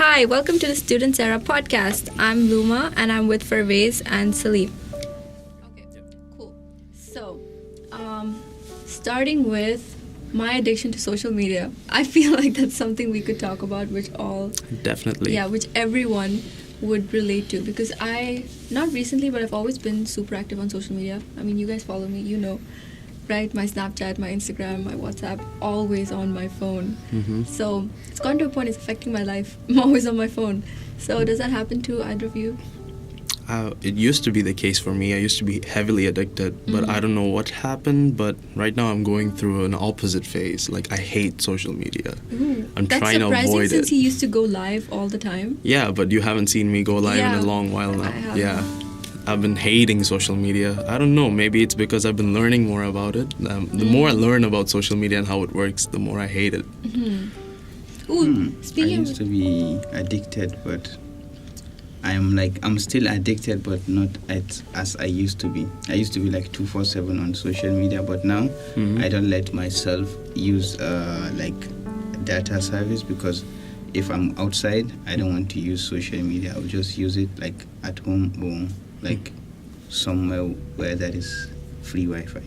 Hi, welcome to the Students Era podcast. I'm Luma and I'm with Farvez and Salim. Okay, cool. So, starting with my addiction to social media, I feel like that's something we could talk about, which everyone would relate to, because not recently, but I've always been super active on social media. I mean, you guys follow me, you know, right? My Snapchat, my Instagram, my WhatsApp, always on my phone. So it's gone to a point it's affecting my life. I'm always on my phone. So does that happen to either of you? It used to be the case for me. I used to be heavily addicted, but I don't know what happened. But right now I'm going through an opposite phase. Like, I hate social media. I'm trying to avoid it. That's surprising since he used to go live all the time. Yeah, but you haven't seen me go live in a long while now. Yeah. I've been hating social media. I don't know, maybe it's because I've been learning more about it. The more I learn about social media and how it works, the more I hate it. I used to be addicted, but I'm still addicted, but not as I used to be. I used to be like 24/7 on social media, but now I don't let myself use data service, because if I'm outside, I don't want to use social media. I'll just use it like at home or like somewhere where there is free Wi-Fi.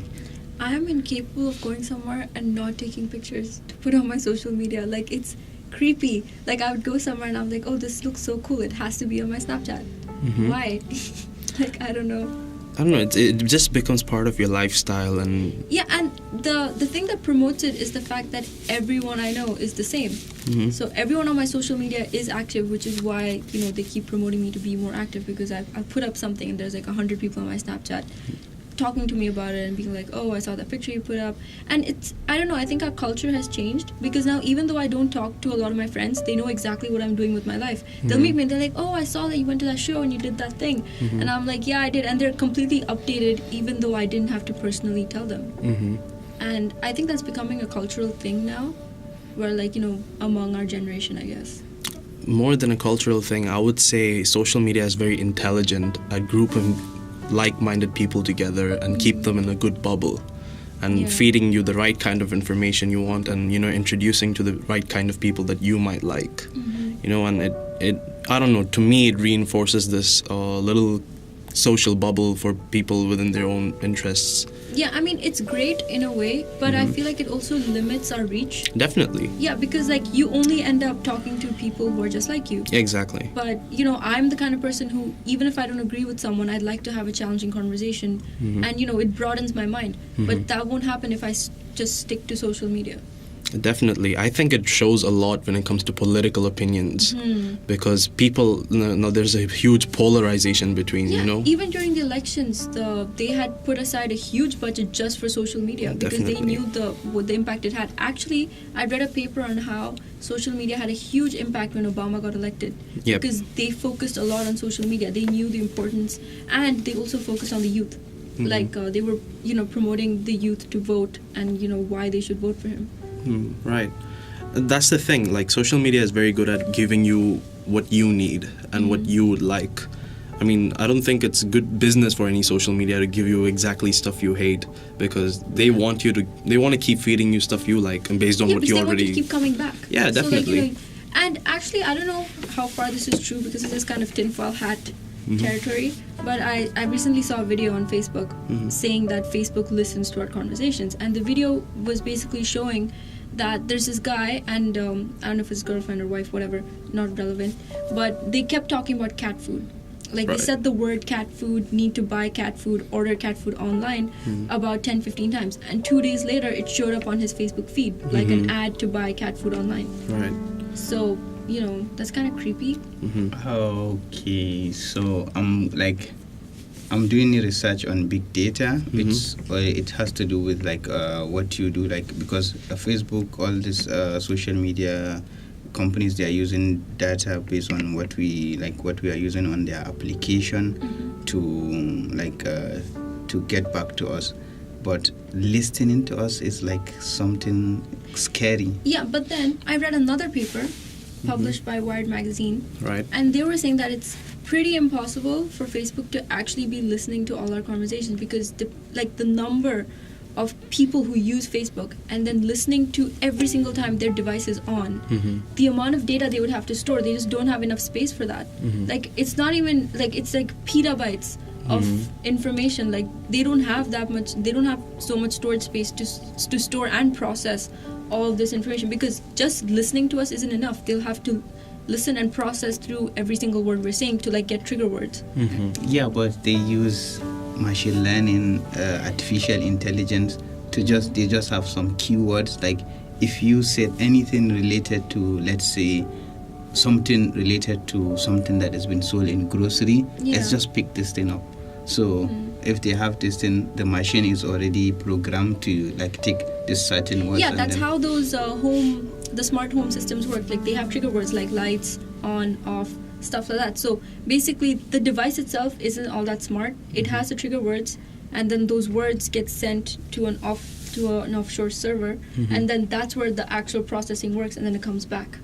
I am incapable of going somewhere and not taking pictures to put on my social media. Like, it's creepy. Like, I would go somewhere and I'm like, oh, this looks so cool, it has to be on my Snapchat. Why? Like, I don't know. It just becomes part of your lifestyle. And yeah, and the thing that promotes it is the fact that everyone I know is the same. So everyone on my social media is active, which is why, you know, they keep promoting me to be more active, because I'll put up something and there's like 100 people on my Snapchat talking to me about it and being like, oh, I saw that picture you put up. And I don't know, I think our culture has changed, because now even though I don't talk to a lot of my friends, they know exactly what I'm doing with my life. They'll meet me and they're like, oh, I saw that you went to that show and you did that thing. And I'm like, yeah, I did. And they're completely updated, even though I didn't have to personally tell them. And I think that's becoming a cultural thing now, where, like, you know, among our generation, I guess. More than a cultural thing, I would say social media is very intelligent. A group of like-minded people together and keep them in a good bubble, and feeding you the right kind of information you want, and, you know, introducing to the right kind of people that you might like. You know, and it I don't know, to me it reinforces this little social bubble for people within their own interests. Yeah, I mean, it's great in a way, but I feel like it also limits our reach. Definitely. Yeah, because, like, you only end up talking to people who are just like you. Exactly. But, you know, I'm the kind of person who, even if I don't agree with someone, I'd like to have a challenging conversation. And, you know, it broadens my mind. But that won't happen if I just stick to social media. Definitely. I think it shows a lot when it comes to political opinions, because people, there's a huge polarization between, you know. Even during the elections, they had put aside a huge budget just for social media, because they knew what the impact it had. Actually, I read a paper on how social media had a huge impact when Obama got elected, because they focused a lot on social media. They knew the importance, and they also focused on the youth. Like, they were, you know, promoting the youth to vote, and, you know, why they should vote for him. Right. That's the thing. Like, social media is very good at giving you what you need and what you would like. I mean, I don't think it's good business for any social media to give you exactly stuff you hate, because they want to keep feeding you stuff you like, and based on what you already... want to keep coming back. Yeah, definitely. So, like, you know, and actually, I don't know how far this is true, because this is kind of tinfoil hat territory, but I recently saw a video on Facebook saying that Facebook listens to our conversations, and the video was basically showing that there's this guy, and I don't know if it's girlfriend or wife, whatever, not relevant, but they kept talking about cat food. Like, they said the word cat food, need to buy cat food, order cat food online about 10-15 times, and 2 days later it showed up on his Facebook feed, like an ad to buy cat food online. Right. So, you know, that's kind of creepy. Okay, so I'm doing research on big data, which it has to do with like what you do, like, because Facebook, all this social media companies, they are using data based on what we are using on their application to get back to us. But listening to us is like something scary. Yeah, but then I read another paper published by Wired magazine, right? And they were saying that it's pretty impossible for Facebook to actually be listening to all our conversations, because the number of people who use Facebook and then listening to every single time their device is on, the amount of data they would have to store, they just don't have enough space for that. Like, it's not even, like, it's like petabytes of information. Like, they don't have that much, they don't have so much storage space to store and process all of this information, because just listening to us isn't enough. They'll have to listen and process through every single word we're saying to, like, get trigger words. Yeah, but they use machine learning, artificial intelligence they just have some keywords. Like, if you said anything related to, let's say, something related to something that has been sold in grocery, let's just pick this thing up. So if they have this thing, the machine is already programmed to, like, take this certain words. Yeah, that's how those the smart home systems work. Like, they have trigger words like lights, on, off, stuff like that. So basically, the device itself isn't all that smart. It has the trigger words, and then those words get sent to an offshore server, and then that's where the actual processing works, and then it comes back.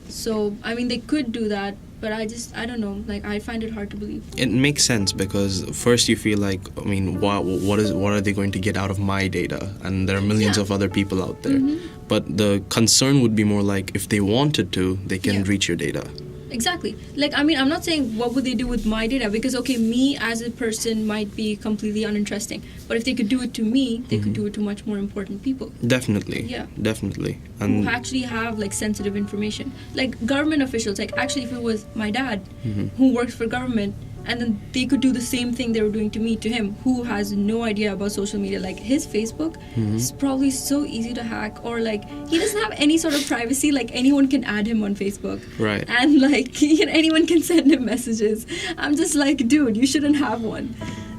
So, I mean, they could do that, but I don't know. Like, I find it hard to believe. It makes sense, because first you feel like, I mean, what are they going to get out of my data? And there are millions of other people out there. But the concern would be more like, if they wanted to, they can reach your data. Exactly. Like, I mean, I'm not saying what would they do with my data, because, okay, me as a person might be completely uninteresting. But if they could do it to me, they could do it to much more important people. Definitely. Yeah. Definitely. And who actually have, like, sensitive information. Like, government officials, like, actually, if it was my dad who works for government, and then they could do the same thing they were doing to me, to him, who has no idea about social media. Like, his Facebook is probably so easy to hack, or, like, he doesn't have any sort of privacy. Like, anyone can add him on Facebook. Right. And, like, anyone can send him messages. I'm just like, dude, you shouldn't have one.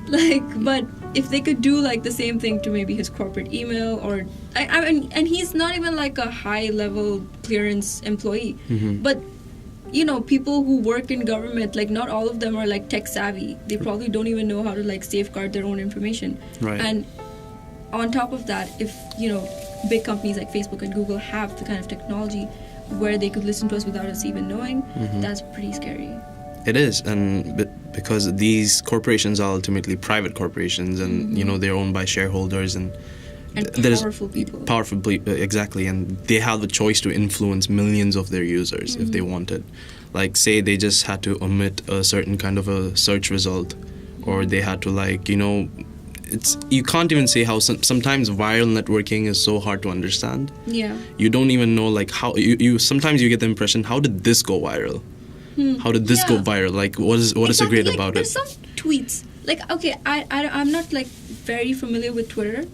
Like, but if they could do, like, the same thing to maybe his corporate email, or, I mean, and he's not even, like, a high-level clearance employee. But you know, people who work in government, like, not all of them are, like, tech savvy. They probably don't even know how to, like, safeguard their own information. Right. And on top of that, if, you know, big companies like Facebook and Google have the kind of technology where they could listen to us without us even knowing, that's pretty scary. It is, and because these corporations are ultimately private corporations, and, you know, they're owned by shareholders, and powerful people. Exactly, and they have the choice to influence millions of their users if they wanted. Like, say they just had to omit a certain kind of a search result, or they had to, like, you know, you can't even say how sometimes viral networking is so hard to understand. Yeah. You don't even know, like, how you sometimes you get the impression, how did this go viral? How did this go viral? Like, what is so great like, about there's it? There's some tweets. Like, okay, I'm not, like, very familiar with Twitter,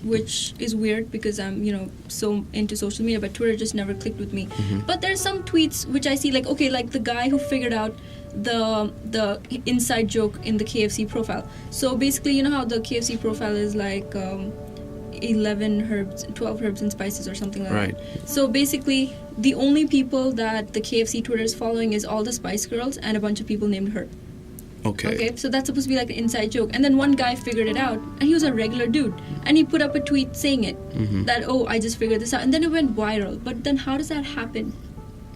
which is weird because I'm, you know, so into social media, but Twitter just never clicked with me. But there's some tweets which I see, like, okay, like the guy who figured out the inside joke in the KFC profile. So basically, you know how the KFC profile is like 12 herbs and spices or something like that. So basically, the only people that the KFC Twitter is following is all the Spice Girls and a bunch of people named Herb. Okay, so that's supposed to be like an inside joke. And then one guy figured it out, and he was a regular dude. And he put up a tweet saying it, that, oh, I just figured this out. And then it went viral. But then how does that happen?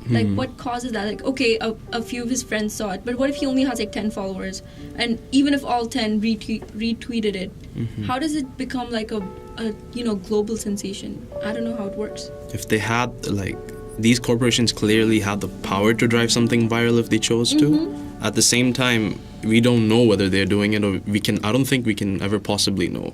Like, what causes that? Like, okay, a few of his friends saw it, but what if he only has, like, 10 followers? And even if all 10 retweeted it, how does it become, like, a you know, global sensation? I don't know how it works. If they had, like, these corporations clearly have the power to drive something viral if they chose to. At the same time, we don't know whether they're doing it, or I don't think we can ever possibly know.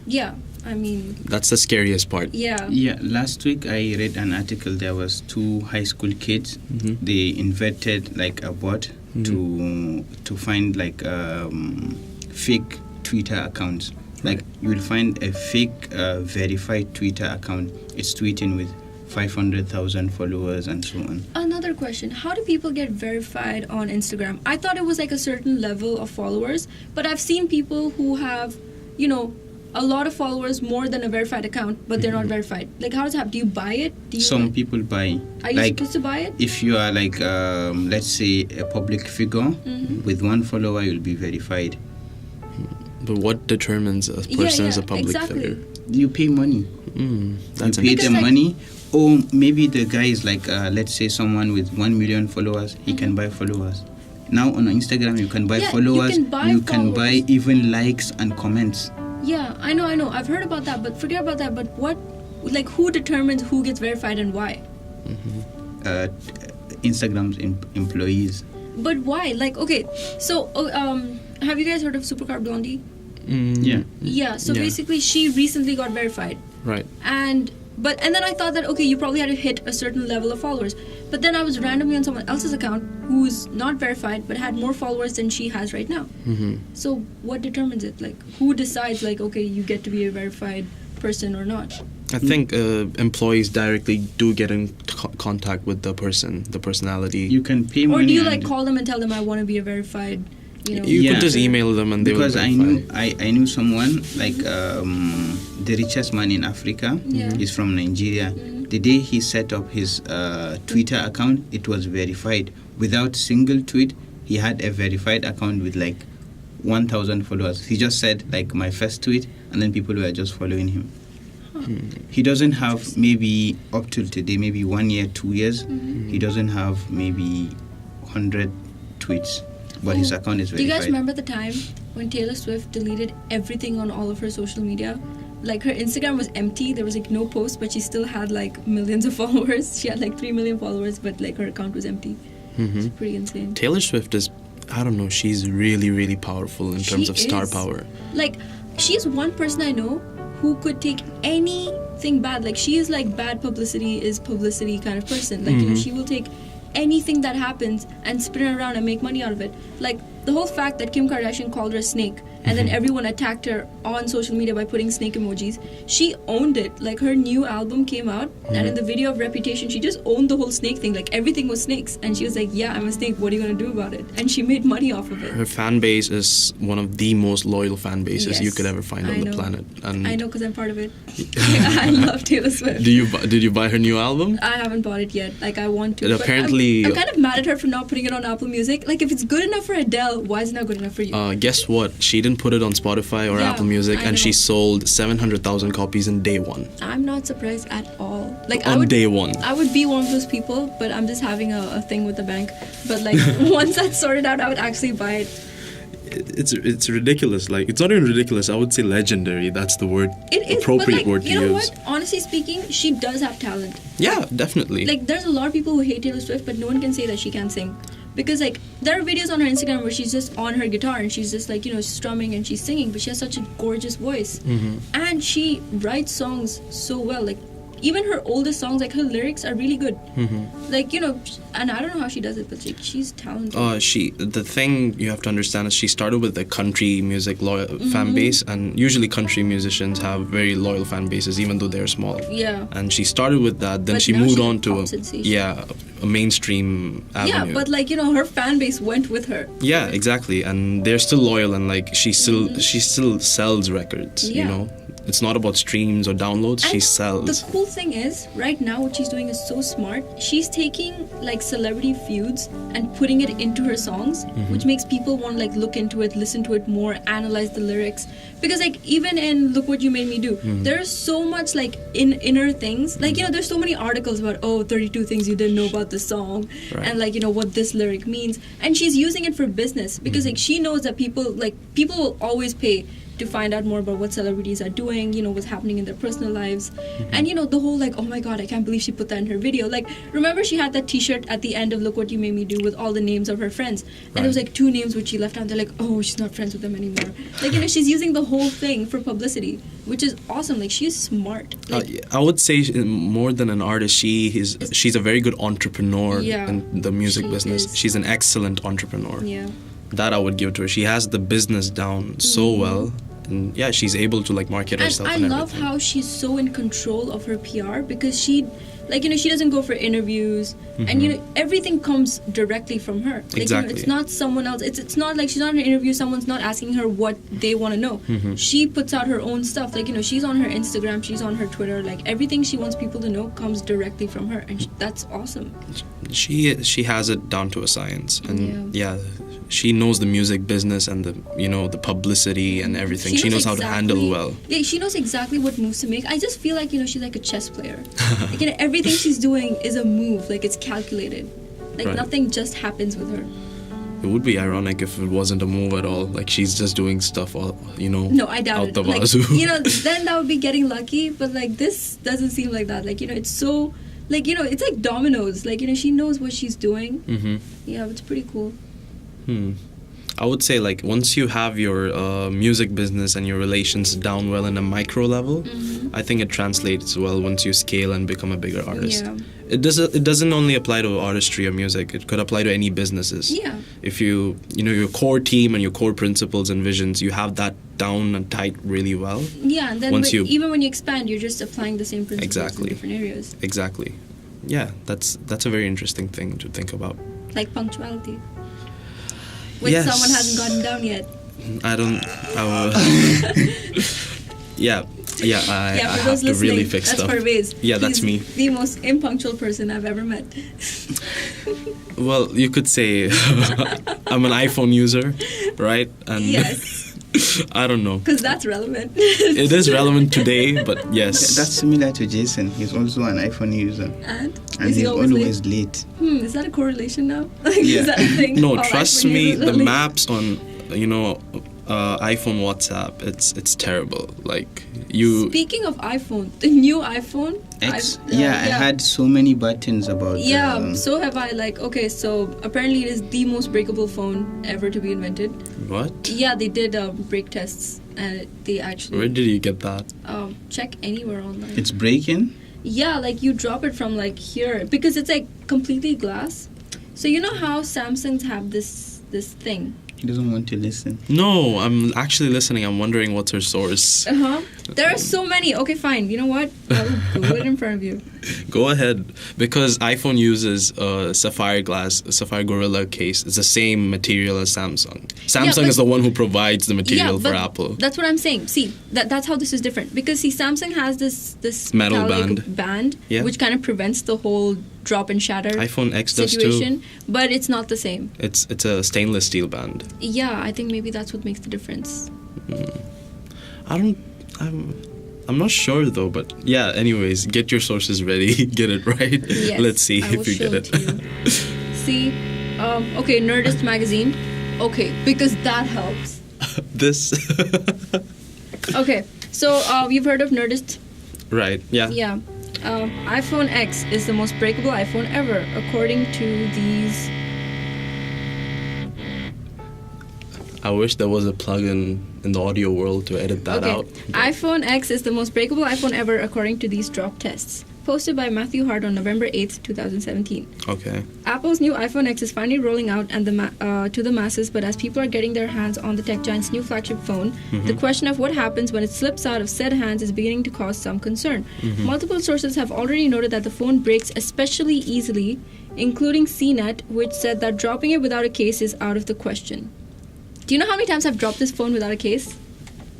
Yeah, I mean, that's the scariest part. Yeah. Last week I read an article. There was 2 high school kids. They invented, like, a bot to find, like, fake Twitter accounts. Like, you will find a fake verified Twitter account. It's tweeting with 500,000 followers and so on. Another question, how do people get verified on Instagram? I thought it was like a certain level of followers, but I've seen people who have, you know, a lot of followers, more than a verified account, but they're not verified. Like, how does that happen? Do you buy it? Some people buy. Are you supposed to buy it? If you are, like, let's say, a public figure, with 1 follower, you'll be verified. But what determines a person as a public figure? You pay money. That's you pay them money. Or maybe the guy is like, let's say, someone with 1 million followers, he can buy followers. Now on Instagram, you can buy followers. You can buy even likes and comments. Yeah, I know. I've heard about that, but forget about that. But what, like, who determines who gets verified and why? Instagram's employees. But why? Like, okay, so have you guys heard of Supercar Blondie? Yeah. Yeah. So Yeah. basically, she recently got verified, Right. and then I thought that, okay, you probably had to hit a certain level of followers. But then I was randomly on someone else's account who's not verified but had more followers than she has right now. So what determines it? Like, who decides, like, okay, you get to be a verified person or not? I think employees directly do get in contact with the person, the personality. You can pay money. Or do you, like, call them and tell them I want to be a verified, you know? You Yeah. could just email them and they will Because verify. I knew someone, like the richest man in Africa. Yeah. He's from Nigeria. The day he set up his Twitter account, it was verified. Without single tweet, he had a verified account with like 1,000 followers. He just said like my first tweet, and then people were just following him. He doesn't have, maybe up till today, maybe 1 year, 2 years, he doesn't have maybe 100 tweets, but his account is Do verified. you guys remember the time when Taylor Swift deleted everything on all of her social media? Like, her Instagram was empty, there was like no post, but she still had like millions of followers. She had like 3 million followers, but like her account was empty. It's pretty insane. Taylor Swift is, I don't know, she's really, really powerful in terms She of star is. power. Like, she's one person I know who could take anything bad. Like, she is like bad publicity is publicity kind of person. Like, you know, she will take anything that happens and spin it around and make money out of it. Like, the whole fact that Kim Kardashian called her a snake and then everyone attacked her on social media by putting snake emojis, she owned it. Like, her new album came out and in the video of Reputation, she just owned the whole snake thing. Like, everything was snakes, and she was like, yeah, I'm a snake, what are you gonna do about it? And she made money off of it. Her fan base is one of the most loyal fan bases you Yes, could ever find I on the know. planet. And I know, because I'm part of it. I love Taylor Swift. did you buy her new album? I haven't bought it yet. Like, I want to. It but apparently- I'm kind of mad at her for not putting it on Apple Music. Like, if it's good enough for Adele, why is it not good enough for you? Guess what? She didn't put it on Spotify or Yeah, Apple Music, I and she know. sold 700,000 copies in day one. I'm not surprised at all. Like, On day one. I would be one of those people, but I'm just having a thing with the bank. But like, once that's sorted out, I would actually buy it. It's ridiculous. Like, it's not even ridiculous. I would say legendary. That's the word. It is Appropriate but like, word to you know use. what? Honestly speaking, she does have talent. Yeah, definitely. Like, there's a lot of people who hate Taylor Swift, but no one can say that she can't sing. Because, like, there are videos on her Instagram where she's just on her guitar and she's just, like, you know, strumming and she's singing, but she has such a gorgeous voice. And she writes songs so well. Like, even her oldest songs, like, her lyrics are really good. Like, you know, and I don't know how she does it, but, like, she's talented. The thing you have to understand is she started with a country music loyal fan base, and usually country musicians have very loyal fan bases, even though they're small. Yeah. And she started with that, then But she now moved she's a on to pop sensation. a mainstream avenue. Yeah, but, like, you know, her fan base went with her. Yeah, exactly, and they're still loyal, and like she still sells records. You Yeah. know, it's not about streams or downloads. She And sells. The cool thing is, right now, what she's doing is so smart. She's taking like celebrity feuds and putting it into her songs, which makes people want to like look into it, listen to it more, analyze the lyrics. Because like even in Look What You Made Me Do, there's so much like inner things. Like, you know, there's so many articles about 32 things you didn't know about the song, Right. and like, you know, what this lyric means. And she's using it for business because like she knows that people will always pay to find out more about what celebrities are doing, you know, what's happening in their personal lives. And, you know, the whole, like, oh my god, I can't believe she put that in her video. Like, remember she had that t-shirt at the end of Look What You Made Me Do with all the names of her friends. And there was, like, 2 names which she left out. They're like, oh, she's not friends with them anymore. Like, you know, she's using the whole thing for publicity, which is awesome. Like, she's smart. Like, I would say more than an artist, she's a very good entrepreneur Yeah, in the music she business. is. She's an excellent entrepreneur. yeah. That I would give to her. She has the business down so well, and yeah, she's able to like market And herself. I And love everything. how she's so in control of her PR because she, like, you know, she doesn't go for interviews, and you know, everything comes directly from her. Like, you know, Exactly. it's not someone else. It's not like she's not in an interview. Someone's not asking her what they want to know. She puts out her own stuff. Like, you know, she's on her Instagram, she's on her Twitter. Like, everything she wants people to know comes directly from her, and that's awesome. She has it down to a science, and yeah, she knows the music business and the publicity and everything. She knows how to handle well. Yeah, she knows exactly what moves to make. I just feel like, you know, she's like a chess player. Like, you know, everything she's doing is a move. Like, it's calculated. Like, Right. nothing just happens with her. It would be ironic if it wasn't a move at all. Like she's just doing stuff, all, No, I doubt out it. the Like, wazoo. then that would be getting lucky. But like this doesn't seem like that. Like it's so, like it's like dominoes. Like she knows what she's doing. Mm-hmm. Yeah, it's pretty cool. I would say like once you have your music business and your relations down well in a micro level, I think it translates well once you scale and become a bigger artist. Yeah. It doesn't only apply to artistry or music. It could apply to any businesses. Yeah. If you your core team and your core principles and visions, you have that down and tight really well. Yeah, and then Once you- even when you expand, you're just applying the same principles Exactly. in different areas. Exactly. Yeah, that's a very interesting thing to think about. Like punctuality. Which Yes. someone hasn't gotten down yet. I will. Yeah, I For have those to listening, really fix that's stuff. Parvez. Yeah, that's He's me. the most impunctual person I've ever met. Well, you could say I'm an iPhone user, right? And Yes, I don't know. because that's relevant. It is relevant today, but yes. That's similar to Jason. He's also an iPhone user. And And is he he's always late? late. Is that a correlation now? Like, Yeah. Is that a thing? No, All trust iPhone me, users the are late? maps on iPhone WhatsApp, it's terrible. Like you. Speaking of iPhone, the new iPhone. X? I I had so many buttons about Yeah, so have I. Like, okay, so apparently it is the most breakable phone ever to be invented. What? Yeah, they did break tests, and they actually Where did you get that? check anywhere online. It's breaking. Yeah, like you drop it from like here because it's like completely glass. So you know how Samsungs have this thing. He doesn't want to listen. No, I'm actually listening. I'm wondering what's her source. There are so many. Okay, fine. You know what? I will Google it in front of you. Go ahead. Because iPhone uses Sapphire Glass, Sapphire Gorilla case. It's the same material as Samsung. Samsung but- is the one who provides the material for but Apple. That's what I'm saying. See, that's how this is different. Because see, Samsung has this Metal metallic band Yeah. which kind of prevents the whole drop and shatter iPhone X does too. situation. But it's not the same. It's a stainless steel band. Yeah, I think maybe that's what makes the difference. I'm not sure though, but yeah. Anyways, get your sources ready. Get it right. Yes, Let's see I will if you show get it. to you. See, okay, Nerdist magazine. Okay, because that helps. This. Okay, so you've heard of Nerdist? Right. Yeah. Yeah. iPhone X is the most breakable iPhone ever, according to these. I wish there was a plugin in the audio world to edit that out. iPhone X is the most breakable iPhone ever, according to these drop tests. Posted by Matthew Hart on November 8th, 2017. Okay. Apple's new iPhone X is finally rolling out and to the masses, but as people are getting their hands on the tech giant's new flagship phone, the question of what happens when it slips out of said hands is beginning to cause some concern. Multiple sources have already noted that the phone breaks especially easily, including CNET, which said that dropping it without a case is out of the question. Do you know how many times I've dropped this phone without a case?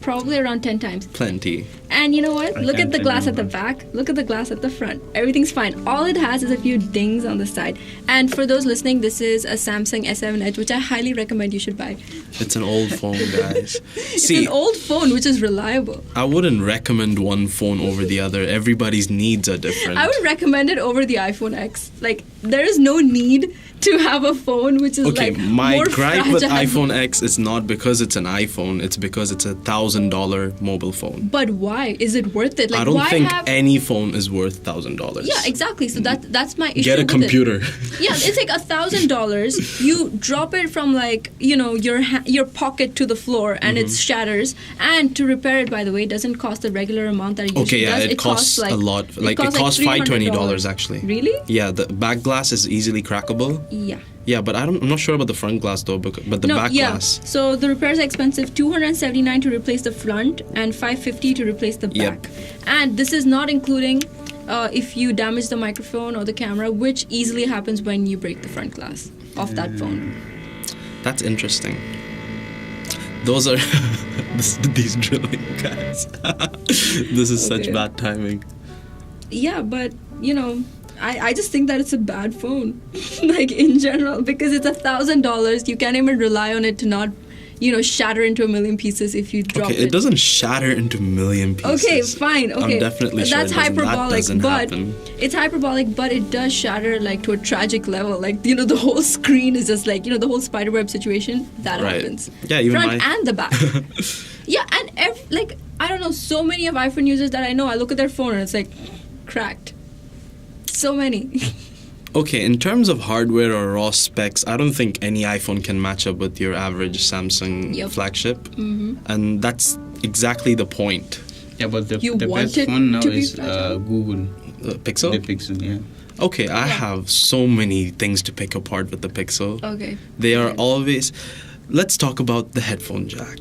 Probably around 10 times. Plenty. And you know what? Look at can't the glass at the remember. back. Look at the glass at the front. Everything's fine. All it has is a few dings on the side. And for those listening, this is a Samsung S7 Edge, which I highly recommend you should buy. It's an old phone, guys. It's See, an old phone, which is reliable. I wouldn't recommend one phone over the other. Everybody's needs are different. I would recommend it over the iPhone X. Like, there is no need to have a phone which is Okay, like my more gripe with fragile. iPhone X is not because it's an iPhone, it's because it's $1,000 mobile phone. But why? Is it worth it? Like, I don't why think have... any phone is worth $1,000. Yeah, exactly. So that's my issue Get a with computer. It. Yeah, it's like $1,000. You drop it from like your pocket to the floor and it shatters. And to repair it, by the way, doesn't cost the regular amount that it usually Okay, yeah, does. it costs a lot. Like it costs $520 actually. Really? Yeah, the back glass is easily crackable. Yeah. Yeah, but I'm not sure about the front glass though. But the back glass. So the repairs are expensive: $279 to replace the front and $550 to replace the Yep. back. And this is not including if you damage the microphone or the camera, which easily happens when you break the front glass of that phone. That's interesting. Those are these drilling guys. This is such Okay. bad timing. Yeah, but I just think that it's a bad phone, like in general, because it's $1,000. You can't even rely on it to not, shatter into a million pieces if you drop it. Okay, it doesn't shatter into a million pieces. Okay, fine. Okay, I'm definitely sure that's hyperbolic, but happen. it's hyperbolic, but it does shatter like to a tragic level. Like the whole screen is just like the whole spiderweb situation that happens. Yeah, even front and the back. Yeah, and I don't know, so many of iPhone users that I know, I look at their phone and it's like cracked. So many. Okay, in terms of hardware or raw specs, I don't think any iPhone can match up with your average Samsung flagship. Mm-hmm. And that's exactly the point. Yeah, but the best phone now is Google. Pixel? The Pixel, yeah. Okay, I have so many things to pick apart with the Pixel. Okay. They are always... Let's talk about the headphone jack.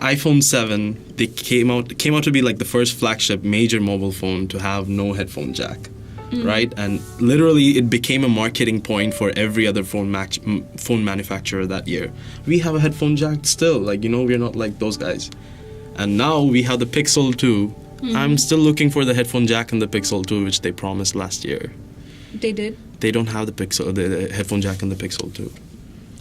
iPhone 7, they came out to be like the first flagship major mobile phone to have no headphone jack. Right? And literally it became a marketing point for every other phone manufacturer that year. We have a headphone jack still. We're not like those guys. And now we have the Pixel 2. I'm still looking for the headphone jack in the Pixel 2, which they promised last year. They did? They don't have the headphone jack in the Pixel 2.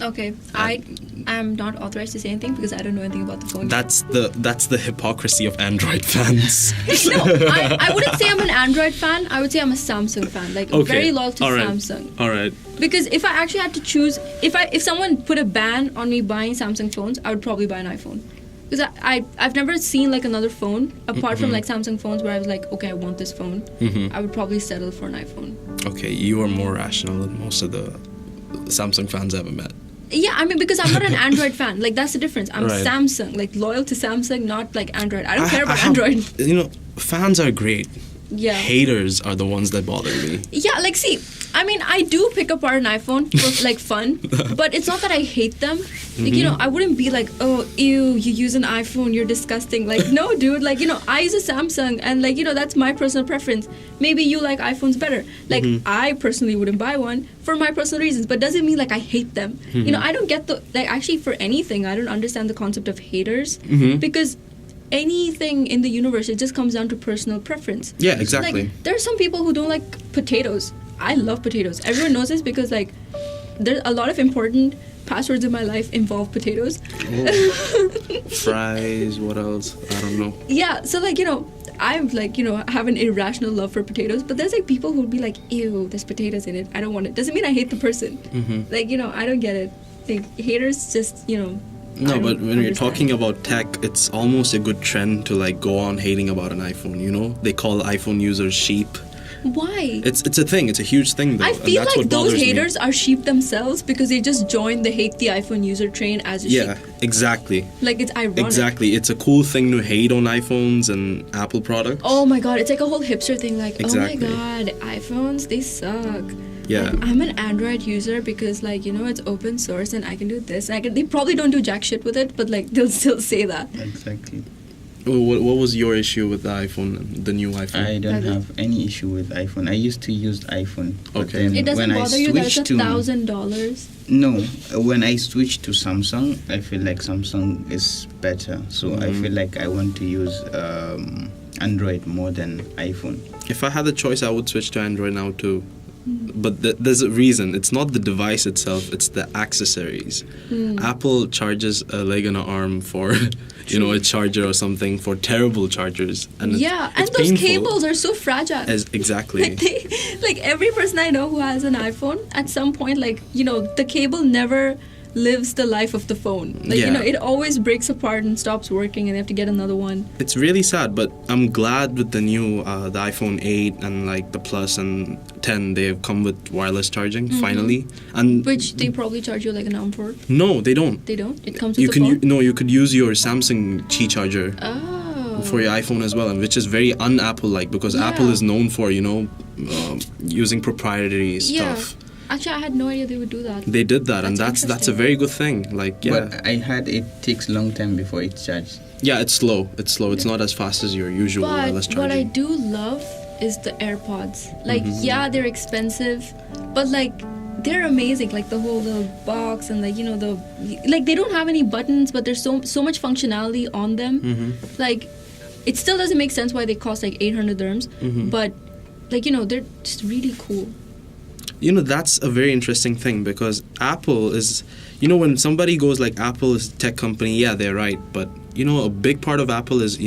Okay, I am not authorized to say anything because I don't know anything about the phone. That's the hypocrisy of Android fans. No, I wouldn't say I'm an Android fan. I would say I'm a Samsung fan. Very loyal to Samsung. All right. Because if I actually had to choose, if someone put a ban on me buying Samsung phones, I would probably buy an iPhone. Because I've never seen another phone apart from Samsung phones where I was like, okay, I want this phone. I would probably settle for an iPhone. Okay, you are more rational than most of the Samsung fans I've ever met. Yeah, I mean, because I'm not an Android fan. That's the difference. I'm Samsung, loyal to Samsung, not Android. I don't care about Android. Fans are great. Yeah. Haters are the ones that bother me. Yeah, see, I mean, I do pick apart an iPhone for fun, but it's not that I hate them. I wouldn't be like, oh, ew, you use an iPhone, you're disgusting. No, dude, I use a Samsung, and that's my personal preference. Maybe you like iPhones better. I personally wouldn't buy one for my personal reasons, but doesn't mean I hate them. I don't get actually for anything, I don't understand the concept of haters because anything in the universe, it just comes down to personal preference. Yeah, exactly. There are some people who don't like potatoes. I love potatoes. Everyone knows this because there's a lot of important passwords in my life involve potatoes. Oh. Fries, what else? I don't know. Yeah, so I'm have an irrational love for potatoes, but there's people who would be like, ew, there's potatoes in it, I don't want it. Doesn't mean I hate the person. I don't get it. Haters just, No, but when you're talking about tech, it's almost a good trend to go on hating about an iPhone, They call iPhone users sheep. Why? It's a thing. It's a huge thing, though. I feel like those haters are sheep themselves because they just joined the hate the iPhone user train as a sheep. Yeah, exactly. It's ironic. Exactly. It's a cool thing to hate on iPhones and Apple products. Oh my god, it's a whole hipster thing. Exactly. Oh my god, iPhones, they suck. Yeah. I'm an Android user because it's open source and I can do this. They probably don't do jack shit with it, but they'll still say that. Exactly. What was your issue with the iPhone, the new iPhone? I don't have any issue with iPhone. I used to use iPhone. Okay. It doesn't bother you that it's $1,000? No. When I switched to Samsung, I feel like Samsung is better. So I feel like I want to use Android more than iPhone. If I had the choice, I would switch to Android now too. But there's a reason. It's not the device itself, it's the accessories. Apple charges a leg and an arm for a charger or something, for terrible chargers, and and it's those painful. cables are so fragile. Exactly. Every person I know who has an iPhone, at some point the cable never lives the life of the phone. It always breaks apart and stops working and they have to get another one. It's really sad, but I'm glad with the new the iPhone 8 and the Plus and 10, they've come with wireless charging finally. And which they probably charge you an arm for. No, they don't. They don't? It comes with the phone? You could use your Samsung Qi charger. Oh. For your iPhone as well, and which is very un-Apple-like because Apple is known for using proprietary stuff. Actually, I had no idea they would do that. They did that, and that's a very good thing. But I heard it takes a long time before it charges. Yeah, it's slow. It's not as fast as your usual wireless charging. What I do love is the AirPods. They're expensive, but they're amazing. The whole little box and they don't have any buttons, but there's so much functionality on them. It still doesn't make sense why they cost 800 dirhams, but they're just really cool. that's a very interesting thing, because Apple is, when somebody goes like Apple is a tech company, yeah, they're right. But, a big part of Apple is,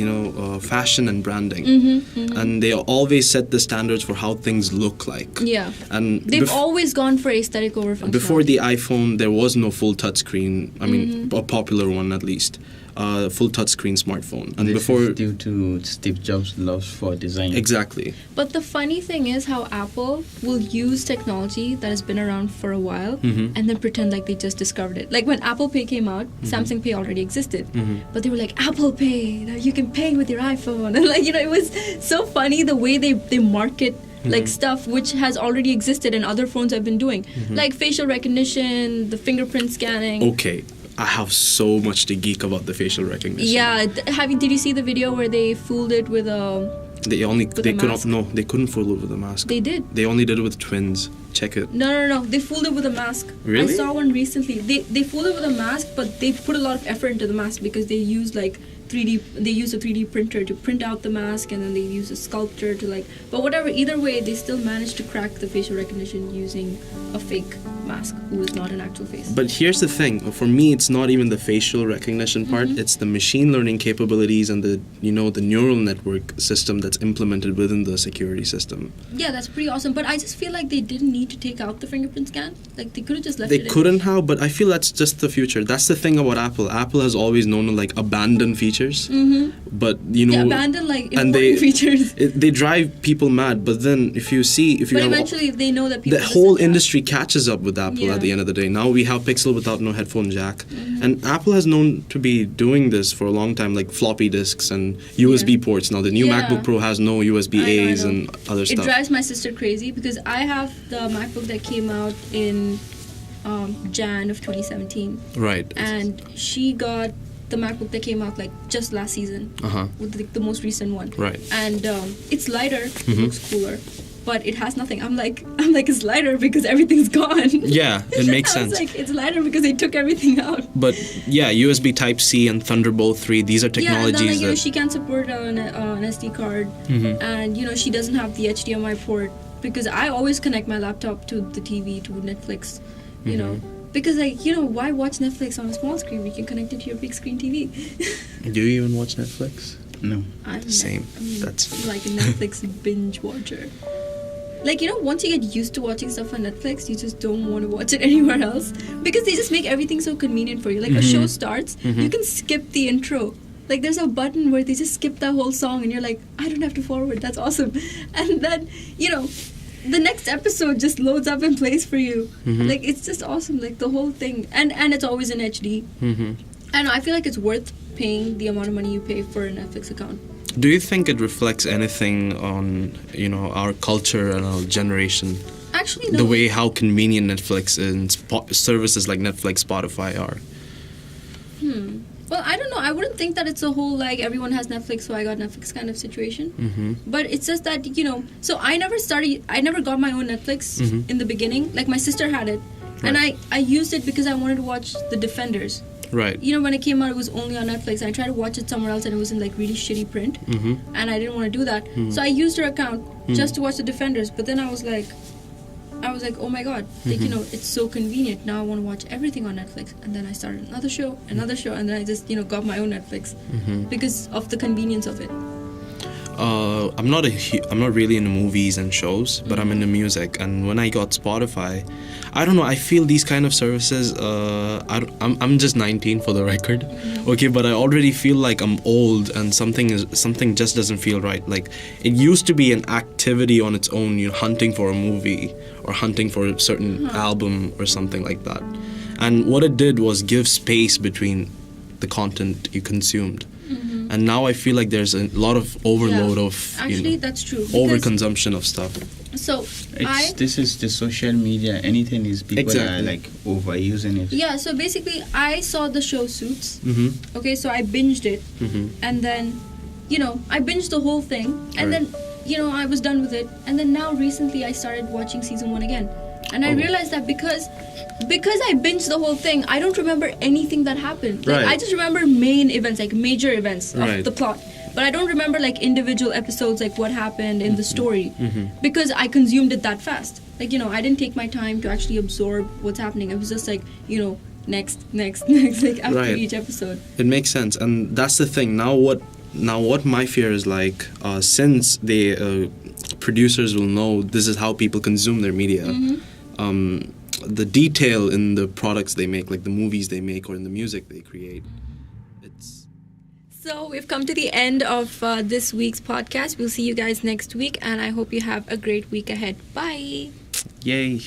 fashion and branding. And they always set the standards for how things look like. Yeah. And they've always gone for aesthetic over functionality. Before the iPhone, there was no full touchscreen. I mean, a popular one at least. Full touchscreen smartphone. And this is due to Steve Jobs' love for design. Exactly. But the funny thing is how Apple will use technology that has been around for a while and then pretend like they just discovered it. Like when Apple Pay came out, Samsung Pay already existed. But they were like, Apple Pay, now you can pay with your iPhone. And it was so funny the way they market like stuff which has already existed and other phones have been doing. Like facial recognition, the fingerprint scanning. Okay. I have so much to geek about the facial recognition. Yeah, did you see the video where they fooled it with a? They couldn't fool it with a mask. They did. They only did it with twins. Check it. No. They fooled it with a mask. Really? I saw one recently. They fooled it with a mask, but they put a lot of effort into the mask because they used like 3D. They used a 3D printer to print out the mask, and then they used a sculptor to like. But whatever. Either way, they still managed to crack the facial recognition using a fake mask who is not an actual face. But here's the thing. For me, it's not even the facial recognition part. It's the machine learning capabilities and the the neural network system that's implemented within the security system. Yeah, that's pretty awesome. But I just feel like they didn't need to take out the fingerprint scan. Like they could have just left it in. They couldn't have, but I feel that's just the future. That's the thing about Apple. Apple has always known to like abandon features. But abandon like important features. They drive people mad. But then if you eventually they know that people. The whole industry catches up with Apple at the end of the day. Now we have Pixel without no headphone jack, and Apple has known to be doing this for a long time, like floppy disks and USB ports. Now the new MacBook Pro has no USB A's and other stuff. It drives my sister crazy because I have the MacBook that came out in Jan of 2017. Right. And she got the MacBook that came out like just last season with the most recent one. Right. And it's lighter, it looks cooler. But it has nothing. I'm like it's lighter because everything's gone. Yeah, it makes sense. I was like, it's lighter because they took everything out. But yeah, USB Type-C and Thunderbolt 3, these are technologies and then, she can't support an SD card, and she doesn't have the HDMI port because I always connect my laptop to the TV to Netflix, because why watch Netflix on a small screen? We can connect it to your big screen TV. Do you even watch Netflix? No. Same. That's like a Netflix binge watcher. Like, once you get used to watching stuff on Netflix, you just don't want to watch it anywhere else because they just make everything so convenient for you. Like, a show starts, you can skip the intro. Like, there's a button where they just skip that whole song and you're like, I don't have to forward. That's awesome. And then, the next episode just loads up and plays for you. Like, it's just awesome. Like, the whole thing. And it's always in HD. I know, I feel like it's worth paying the amount of money you pay for a Netflix account. Do you think it reflects anything on, our culture and our generation? Actually, no. The way how convenient Netflix and services like Netflix, Spotify are? Well, I don't know. I wouldn't think that it's a whole, like, everyone has Netflix, so I got Netflix kind of situation. But it's just that, so I never got my own Netflix in the beginning. Like, my sister had it. Right. And I used it because I wanted to watch The Defenders. Right. When it came out, it was only on Netflix. I tried to watch it somewhere else, and it was in like really shitty print, and I didn't want to do that. So I used her account just to watch The Defenders. But then I was like, oh my god, like it's so convenient. Now I want to watch everything on Netflix. And then I started another show, and then I just got my own Netflix because of the convenience of it. I'm not really into movies and shows, but I'm into music. And when I got Spotify, I don't know, I feel these kind of services, I'm just 19 for the record, okay, but I already feel like I'm old and something just doesn't feel right. Like, it used to be an activity on its own, hunting for a movie or hunting for a certain album or something like that. And what it did was give space between the content you consumed. And now I feel like there's a lot of overload of actually that's true, overconsumption of stuff. So this is the social media. Anything is people are like overusing it. Yeah. So basically, I saw the show Suits. Okay, so I binged it, and then I binged the whole thing, and then I was done with it, and then now recently I started watching season 1 again, and I realized that because I binged the whole thing, I don't remember anything that happened. Like, I just remember main events, like major events of the plot. but I don't remember like individual episodes, like what happened in the story, because I consumed it that fast. Like, you know, I didn't take my time to actually absorb what's happening. It was just like, you know, next, like after each episode. It makes sense, and that's the thing. Now what my fear is like, since the producers will know this is how people consume their media, the detail in the products they make, like the movies they make or in the music they create, it's... So we've come to the end of this week's podcast. We'll see you guys next week, and I hope you have a great week ahead. Bye! Yay!